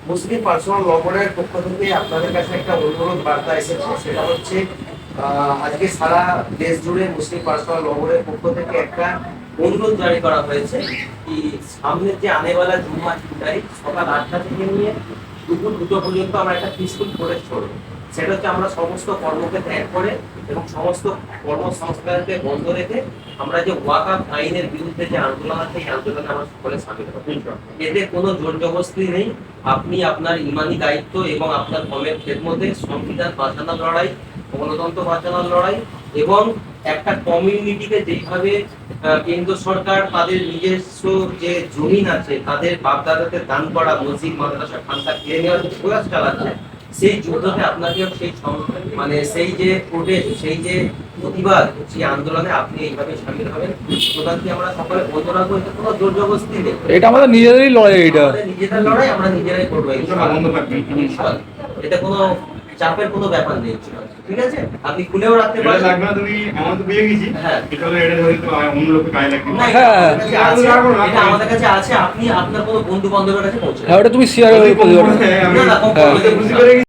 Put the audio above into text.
মুসলিম personal ল বোর্ডের পক্ষ থেকে আপনাদের কাছে একটা অনুরোধ বার্তা এসেছে, সেটা হচ্ছে আজকে সারা দেশ জুড়ে মুসলিম পার্সোনাল ল বোর্ডের পক্ষ থেকে একটা অনুরোধ জারি করা হয়েছে কি সামনের যে আনেওয়ালা জুম্মা 3 তারিখ সকাল 8টা থেকে নিয়ে দুপুর 2টো পর্যন্ত আমরা একটা পিসফুল প্রোটেস্ট করবো। সেটা হচ্ছে আমরা সমস্ত কর্মকে ত্যাগ করে এবং সমস্ত কর্মসংস্থানকে বন্ধ রেখে আমরা যে ওয়াকআফ আইনের বিরুদ্ধে যে আন্দোলন আছে এই আন্দোলনে আমরা সকলে সামিল হব। এতে কোনো জোর জবরদস্তি নেই। আপনি আপনার ইমানি দায়িত্ব এবং আপনার কর্মের খেদমতে সংবিধান বাঁচানোর লড়াই, গণতন্ত্র বাঁচানোর লড়াই এবং একটা কমিউনিটিকে যেভাবে কেন্দ্র সরকার তাদের নিজস্ব যে জমিন আছে তাদের বাপদাদাতে দান করা মসজিদ মাদ্রাসা খানকা কেড়ে নেওয়ার যে প্রয়াস চালাচ্ছে, সেই যুদ্ধতে আপনাকে সেই মানে সেই যে প্রোটেস্ট, সেই যে প্রতিবাদ, সেই আন্দোলনে আপনি এইভাবে সামিল হবেন। প্রধানকে আমরা সকলে বন্ধ রাখবো। এটা কোনো জোর জবরদস্তি নেই, এটা আমাদের নিজেদেরই লড়াই, এটা নিজেদের লড়াই, আমরা নিজেরাই করবো। এটা কোনো চাপের কোনো ব্যাপার নেই, ঠিক আছে? আপনি খুলেও রাখতে পারেন। তুমি আমার তো পেয়ে গেছি। হ্যাঁ, এটা হয়তো অন্য লোকের গায়ে লাগবে না। এটা আমাদের কাছে আছে, আপনি আপনার কোনো বন্ধু বান্ধবের কাছে পৌঁছে হ্যাঁ, ওটা তুমি শেয়ার করে না না,